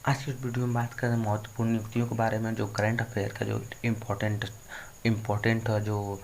आज की इस वीडियो में बात करें महत्वपूर्ण नियुक्तियों के बारे में, जो करंट अफेयर का जो इम्पोर्टेंट जो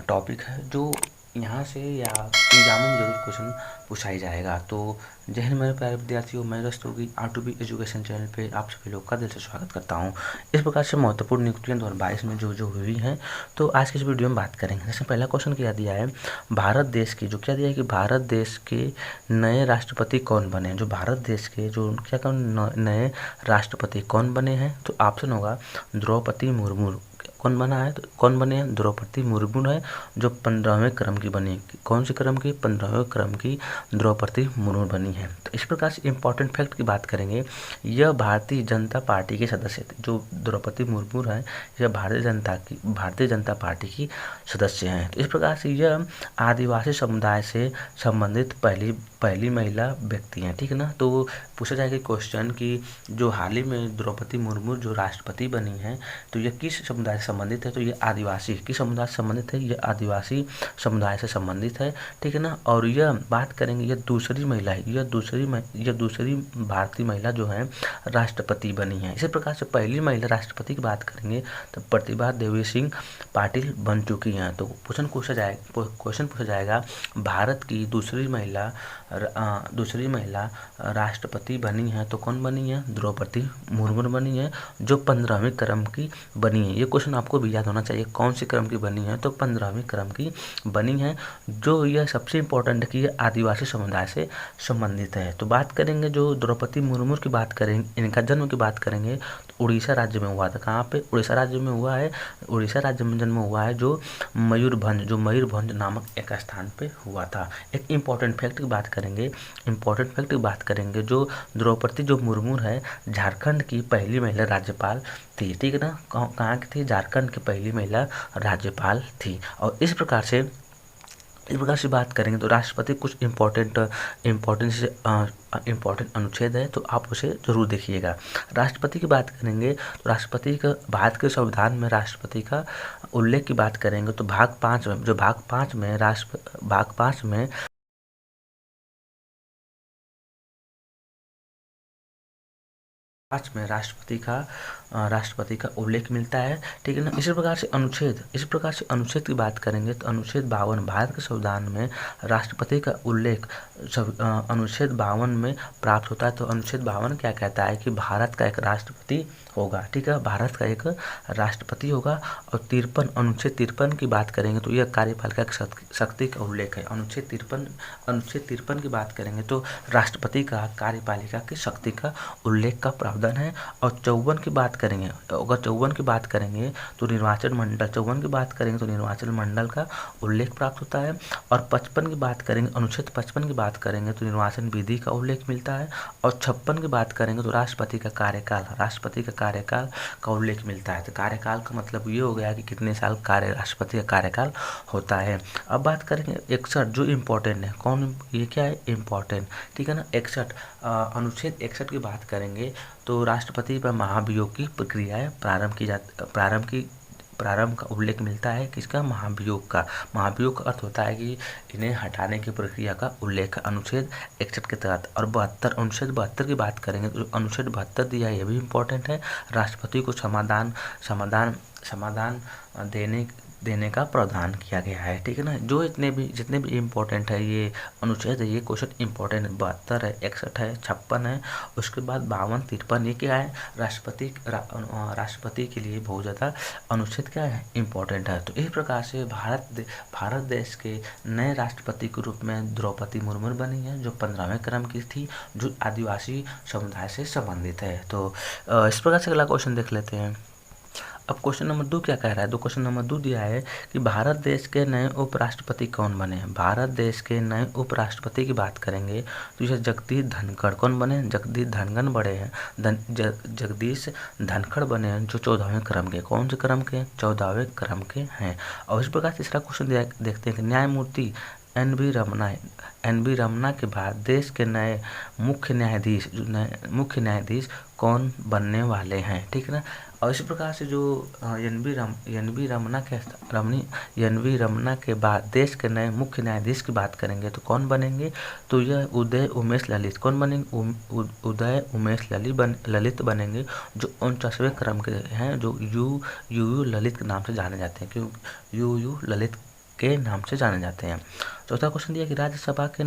टॉपिक है, जो यहाँ से या एग्जाम में जरूर क्वेश्चन पूछा ही जाएगा। तो जय हिंद मेरे प्यारे विद्यार्थियों, मैं रस्तोगी R2B एजुकेशन चैनल पे आप सभी लोग का दिल से स्वागत करता हूँ। इस प्रकार से महत्वपूर्ण नियुक्तियाँ 2022 में जो हुई हैं, तो आज की इस वीडियो में बात करेंगे। जैसे पहला क्वेश्चन क्या दिया है, भारत देश की जो क्या दिया है कि भारत देश के नए राष्ट्रपति कौन बने। जो भारत देश के जो क्या कौन नए राष्ट्रपति कौन बने हैं, तो ऑप्शन होगा द्रौपदी मुर्मू। कौन बना है, तो कौन बने हैं, द्रौपदी मुर्मू है, जो 15वें क्रम की बनी। कौन से क्रम की, 15वें क्रम की द्रौपदी मुर्मू बनी है। तो इस प्रकार से इंपॉर्टेंट फैक्ट की बात करेंगे, यह भारतीय जनता पार्टी के सदस्य थे। जो द्रौपदी मुर्मू है, यह भारतीय जनता पार्टी की सदस्य हैं। तो इस प्रकार से यह आदिवासी समुदाय से संबंधित पहली महिला व्यक्ति हैं, ठीक है ना। तो पूछा जाएगा क्वेश्चन कि जो हाल ही में द्रौपदी मुर्मू जो राष्ट्रपति बनी हैं, तो यह किस समुदाय से संबंधित है, तो ये आदिवासी किस समुदाय से संबंधित है, यह आदिवासी समुदाय से संबंधित है, ठीक है ना। और यह बात करेंगे, यह दूसरी महिला है, यह दूसरी भारतीय महिला जो है राष्ट्रपति बनी है। इसी प्रकार से पहली महिला राष्ट्रपति की बात करेंगे तो प्रतिभा देवी सिंह पाटिल बन चुकी हैं। तो क्वेश्चन पूछा जाएगा भारत की दूसरी महिला राष्ट्रपति बनी है, तो कौन बनी है, द्रौपदी मुर्मू बनी है, जो 15वें क्रम की बनी है। ये क्वेश्चन आपको भी याद होना चाहिए, कौन सी क्रम की बनी है, तो 15वें क्रम की बनी है। जो यह सबसे इम्पोर्टेंट है कि यह आदिवासी समुदाय से संबंधित है। तो बात करेंगे जो द्रौपदी मुर्मू की बात करेंगे, इनका जन्म की बात करेंगे तो उड़ीसा राज्य में हुआ था। कहाँ पे, उड़ीसा राज्य में हुआ है। उड़ीसा राज्य में जन्म हुआ है, जो मयूरभंज नामक एक स्थान पे हुआ था। एक इम्पॉर्टेंट फैक्ट की बात करेंगे, जो द्रौपदी जो मुर्मू है, झारखंड की पहली महिला राज्यपाल थी, ठीक है ना। कहाँ की थी, झारखंड की पहली महिला राज्यपाल थी। और इस प्रकार से बात करेंगे तो राष्ट्रपति कुछ इम्पोर्टेंट अनुच्छेद है, तो आप उसे जरूर देखिएगा। राष्ट्रपति की बात करेंगे तो राष्ट्रपति का भारत के संविधान में राष्ट्रपति का उल्लेख की बात करेंगे तो भाग 5 में राष्ट्रपति का उल्लेख मिलता है, ठीक है ना। इसी प्रकार से अनुच्छेद की बात करेंगे तो अनुच्छेद 52 भारत के संविधान में राष्ट्रपति का उल्लेख अनुच्छेद 52 में प्राप्त होता है। तो अनुच्छेद 52 क्या कहता है कि भारत का एक राष्ट्रपति होगा, ठीक है, भारत का एक राष्ट्रपति होगा। और अनुच्छेद 53 की बात करेंगे तो यह कार्यपालिका की शक्ति का उल्लेख है। अनुच्छेद 53 की बात करेंगे तो राष्ट्रपति का कार्यपालिका की शक्ति का उल्लेख का प्रावधान है। और 54 की बात करेंगे, अगर 54 की बात करेंगे तो निर्वाचन मंडल का उल्लेख प्राप्त होता है। और 55 की बात करेंगे, अनुच्छेद 55 की बात करेंगे तो निर्वाचन विधि का उल्लेख मिलता है। और 56 की बात करेंगे तो राष्ट्रपति का कार्यकाल का उल्लेख मिलता है। तो कार्यकाल का मतलब ये हो गया कि कितने साल राष्ट्रपति का कार्यकाल होता है। अब बात करेंगे 61 जो इम्पोर्टेंट है, ये क्या है, इम्पोर्टेंट, ठीक है ना। 61 अनुच्छेद 61 की बात करेंगे तो राष्ट्रपति पर महाभियोग की प्रक्रिया प्रारंभ का उल्लेख मिलता है। किसका, महाभियोग का अर्थ होता है कि इन्हें हटाने की प्रक्रिया का उल्लेख अनुच्छेद 61 के तहत। और अनुच्छेद 72 की बात करेंगे तो अनुच्छेद 72 दिया है, यह भी इम्पोर्टेंट है। राष्ट्रपति को समाधान देने का प्रावधान किया गया है, ठीक है ना। जो जितने भी इम्पोर्टेंट है ये अनुच्छेद है, ये क्वेश्चन इम्पोर्टेंट है। 72 है, 61 है, 56 है, उसके बाद 52, 53 ये क्या है, राष्ट्रपति के लिए बहुत ज़्यादा अनुच्छेद क्या है, इम्पोर्टेंट है। तो इस प्रकार से भारत देश के नए राष्ट्रपति के रूप में द्रौपदी मुर्मू बनी है, जो 15वें क्रम की थी, जो आदिवासी समुदाय से संबंधित है। तो इस प्रकार से अगला क्वेश्चन देख लेते हैं। अब क्वेश्चन नंबर 2 क्या कह रहा है, क्वेश्चन नंबर 2 दिया है कि भारत देश के नए उपराष्ट्रपति कौन बने हैं। भारत देश के नए उपराष्ट्रपति की बात करेंगे तो जैसे जगदीश धनखड़ कौन बने, जगदीश धनखड़ बने हैं, जो 14वें क्रम के, कौन से क्रम के, 14वें क्रम के हैं। और इस प्रकार तीसरा क्वेश्चन देखते हैं कि एन बी रमन्ना के बाद देश के नए मुख्य न्यायाधीश कौन बनने वाले हैं, ठीक है ना। और इसी प्रकार से जो एन वी रमन्ना के बाद देश के नए मुख्य न्यायाधीश की बात करेंगे तो कौन बनेंगे, तो यह उदय उमेश ललित कौन बनेंगे, उदय उमेश ललित बनेंगे, जो 49वें क्रम के हैं, जो यू ललित के नाम से जाने जाते हैं, क्योंकि यू ललित के नाम से जाने जाते हैं। चौथा क्वेश्चन दिया कि राज्यसभा के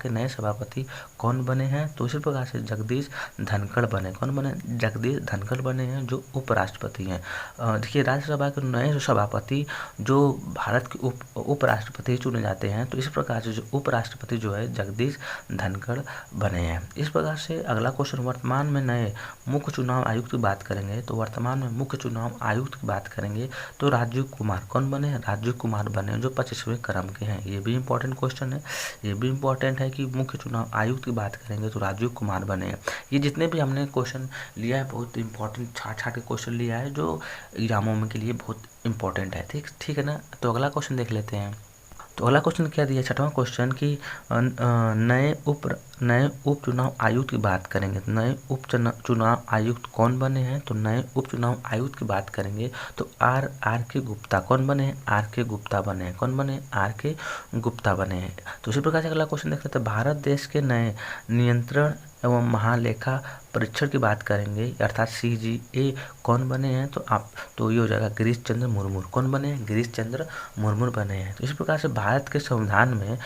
नए सभापति कौन बने हैं, तो इसी प्रकार से जगदीश धनखड़ बने। कौन बने, जगदीश धनखड़ बने हैं, जो उपराष्ट्रपति हैं। देखिए राज्यसभा के नए सभापति जो भारत के उपराष्ट्रपति चुने जाते हैं, तो इस प्रकार से जो उपराष्ट्रपति जो है जगदीश धनखड़ बने हैं। इस प्रकार से अगला क्वेश्चन, वर्तमान में नए मुख्य चुनाव आयुक्त की बात करेंगे, तो वर्तमान में मुख्य चुनाव आयुक्त की बात करेंगे तो राजीव कुमार कौन बने हैं, राजीव कुमार बने, जो 25वें क्रम के हैं। ये भी इंपॉर्टेंट क्वेश्चन है, ये भी इंपॉर्टेंट है कि मुख्य चुनाव आयुक्त की बात करेंगे तो राजीव कुमार बने हैं। ये जितने भी हमने क्वेश्चन लिया है बहुत इंपॉर्टेंट छाट के क्वेश्चन लिया है, जो एग्जामों में के लिए बहुत इंपॉर्टेंट है, ठीक है ना। तो अगला क्वेश्चन देख लेते हैं। तो अगला क्वेश्चन क्या दिया, छठवां क्वेश्चन कि नए उप चुनाव आयुक्त की बात करेंगे, नए उप चुनाव आयुक्त कौन बने हैं, तो नए उप चुनाव आयुक्त की बात करेंगे तो आर के गुप्ता कौन बने हैं, आर के गुप्ता बने हैं। कौन बने, आर के गुप्ता बने हैं। तो इसी प्रकार से अगला क्वेश्चन देख लेते हैं, भारत देश के नए नियंत्रण एवं महालेखा परीक्षण की बात करेंगे अर्थात CGA कौन बने हैं, तो ये हो जाएगा गिरीश चंद्र मुर्मू। कौन बने हैं, गिरीश चंद्र मुर्मू बने हैं। तो इस प्रकार से भारत के संविधान में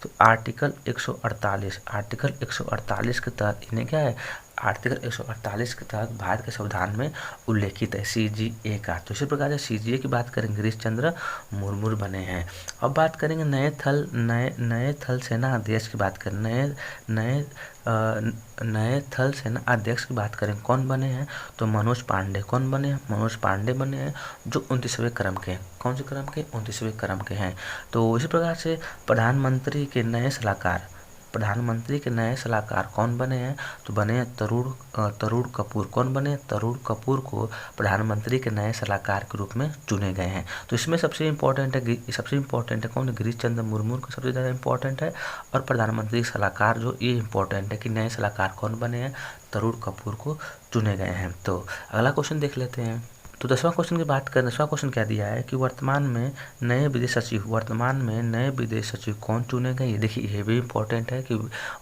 तो आर्टिकल 148 के तहत इन्हें क्या है, आर्टिकल 148 के तहत भारत के संविधान में उल्लेखित है CGA का। तो इसी प्रकार से CGA की बात करेंगे गिरीश चंद्र मुर्मू बने हैं। अब बात करेंगे नए थल सेना अध्यक्ष की बात करें, नए थल सेना अध्यक्ष की बात करें कौन बने हैं, तो मनोज पांडे। कौन बने हैं, मनोज पांडे बने हैं, जो 29वें क्रम के, कौन से क्रम के, 29वें क्रम के हैं। तो इसी प्रकार से प्रधानमंत्री के नए सलाहकार कौन बने हैं, तो बने हैं तरुण कपूर। कौन बने, तरुण कपूर को प्रधानमंत्री के नए सलाहकार के रूप में चुने गए हैं। तो इसमें सबसे इम्पोर्टेंट है कौन, गिरीश चंद्र मुर्मू को सबसे ज़्यादा इंपॉर्टेंट है, और प्रधानमंत्री सलाहकार जो ये इंपॉर्टेंट है कि नए सलाहकार कौन बने हैं, तरुण कपूर को चुने गए हैं। तो अगला क्वेश्चन देख लेते हैं। तो 10वां क्वेश्चन की बात करें, 10वां क्वेश्चन क्या दिया है कि वर्तमान में नए विदेश सचिव कौन चुने गए। ये देखिए ये भी इम्पोर्टेंट है कि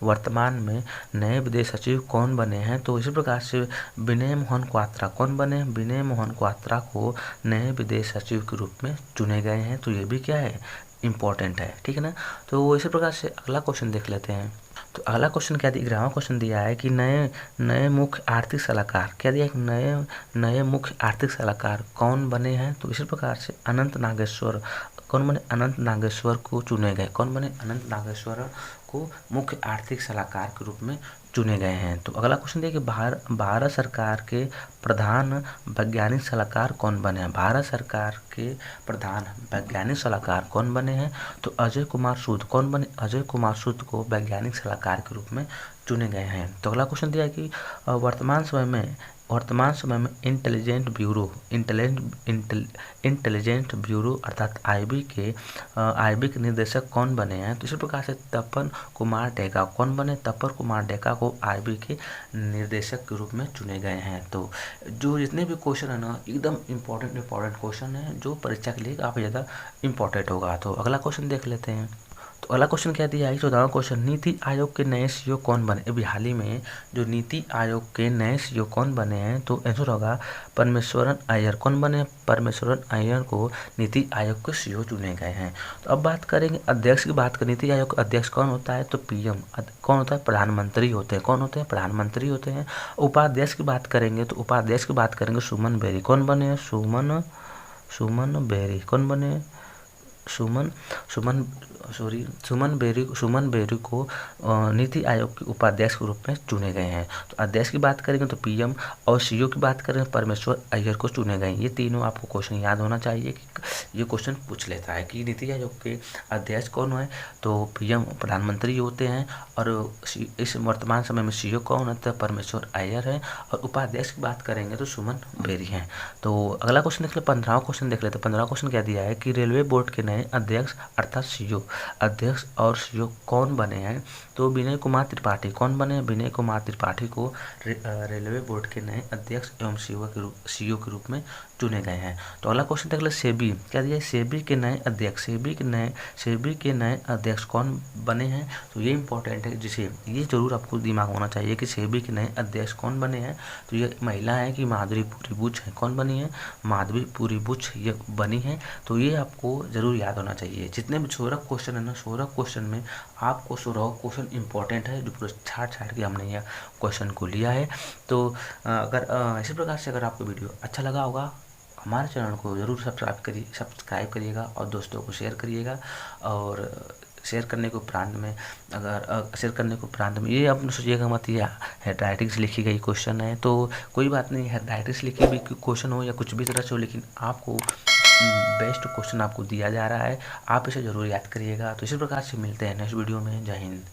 वर्तमान में नए विदेश सचिव कौन बने हैं। तो इसी प्रकार से विनय मोहन क्वात्रा कौन बने, विनय मोहन क्वात्रा को नए विदेश सचिव के रूप में चुने गए हैं। तो ये भी क्या है, इम्पोर्टेंट है, ठीक है ना। तो इसी प्रकार से अगला क्वेश्चन देख लेते हैं। तो अगला क्वेश्चन क्या दिया, 11वां क्वेश्चन दिया है कि नए मुख्य आर्थिक सलाहकार क्या दिया, नए मुख्य आर्थिक सलाहकार कौन बने हैं। तो इसी प्रकार से अनंत नागेश्वर कौन बने, अनंत नागेश्वर को चुने गए। कौन बने, अनंत नागेश्वर को मुख्य आर्थिक सलाहकार के रूप में चुने गए हैं। तो अगला क्वेश्चन देखिए, भारत सरकार के प्रधान वैज्ञानिक सलाहकार कौन बने हैं, भारत सरकार के प्रधान वैज्ञानिक सलाहकार कौन बने हैं, तो अजय कुमार सूद। कौन बने, अजय कुमार सूद को वैज्ञानिक सलाहकार के रूप में चुने गए हैं। तो अगला क्वेश्चन दिया कि वर्तमान समय में इंटेलिजेंट ब्यूरो अर्थात आईबी के निर्देशक कौन बने हैं। तो इसी प्रकार से तपन कुमार डेका कौन बने, तपन कुमार डेका को आईबी के निर्देशक के रूप में चुने गए हैं। तो जो जितने भी क्वेश्चन है ना एकदम इम्पोर्टेंट क्वेश्चन है, जो परीक्षा के लिए काफ़ी ज़्यादा इम्पोर्टेंट होगा। तो अगला क्वेश्चन देख लेते हैं। तो अगला क्वेश्चन क्या दिया है, 14वां क्वेश्चन, नीति आयोग के नए सीईओ कौन बने। अभी हाल ही में जो नीति आयोग के नए सीईओ कौन बने हैं, तो आंसर होगा परमेश्वरन अय्यर। कौन बने, परमेश्वरन अय्यर को नीति आयोग के सीईओ चुने गए हैं। तो अब बात करेंगे अध्यक्ष की बात करें, नीति आयोग का अध्यक्ष कौन होता है, तो PM। कौन होता है, प्रधानमंत्री होते हैं। कौन होते हैं, प्रधानमंत्री होते हैं। उपाध्यक्ष की बात करेंगे तो उपाध्यक्ष की बात करेंगे सुमन बेरी। कौन बने, सुमन बेरी। कौन बने, सुमन बेरी को नीति आयोग के उपाध्यक्ष के रूप में चुने गए हैं। तो अध्यक्ष की बात करेंगे तो PM, और सीईओ की बात करें परमेश्वर अय्यर को चुने गए। ये तीनों आपको क्वेश्चन याद होना चाहिए कि ये क्वेश्चन पूछ लेता है कि नीति आयोग के अध्यक्ष कौन है, तो PM प्रधानमंत्री होते हैं, और इस वर्तमान समय में सीईओ कौन है, तो परमेश्वर अय्यर है, और उपाध्यक्ष की बात करेंगे तो सुमन बेरी हैं। तो अगला क्वेश्चन देख ले, 15वां क्वेश्चन देख लेते हैं। 15वां क्वेश्चन क्या दिया है कि रेलवे बोर्ड के नए अध्यक्ष अर्थात सीईओ, अध्यक्ष और सीईओ कौन बने हैं? तो विनय कुमार त्रिपाठी। कौन बने? विनय कुमार त्रिपाठी को रेलवे बोर्ड के नए अध्यक्ष एवं सीईओ के रूप में चुने गए हैं। तो अगला क्वेश्चन देख ले, सेबी क्या दिया है? सेबी के नए अध्यक्ष, सेबी के नए अध्यक्ष कौन बने हैं? तो ये इंपॉर्टेंट है, जिसे ये जरूर आपको दिमाग होना चाहिए कि सेबी के नए अध्यक्ष कौन बने हैं। तो ये महिला है कि माधुरीपुरी बुच है। कौन बनी है? माधुरीपुरी बुच ये बनी है। तो ये आपको जरूर याद होना चाहिए। जितने भी 16 क्वेश्चन है ना, 16 क्वेश्चन में आपको 16 क्वेश्चन इंपॉर्टेंट है, जो पूरा छाट के हमने यह क्वेश्चन को लिया है। तो अगर इसी प्रकार से अगर आपको वीडियो अच्छा लगा होगा, हमारे चैनल को ज़रूर सब्सक्राइब करिएगा और दोस्तों को शेयर करिएगा। और शेयर करने के उपरांत में ये आप सोचिएगा मत ये हैंडराइटिंग से लिखी गई क्वेश्चन है, तो कोई बात नहीं, हैंडराइटिंग से लिखी हुई क्वेश्चन हो या कुछ भी तरह से हो, लेकिन आपको बेस्ट क्वेश्चन आपको दिया जा रहा है, आप इसे ज़रूर याद करिएगा। तो इसी प्रकार से मिलते हैं नेक्स्ट वीडियो में। जय हिंद।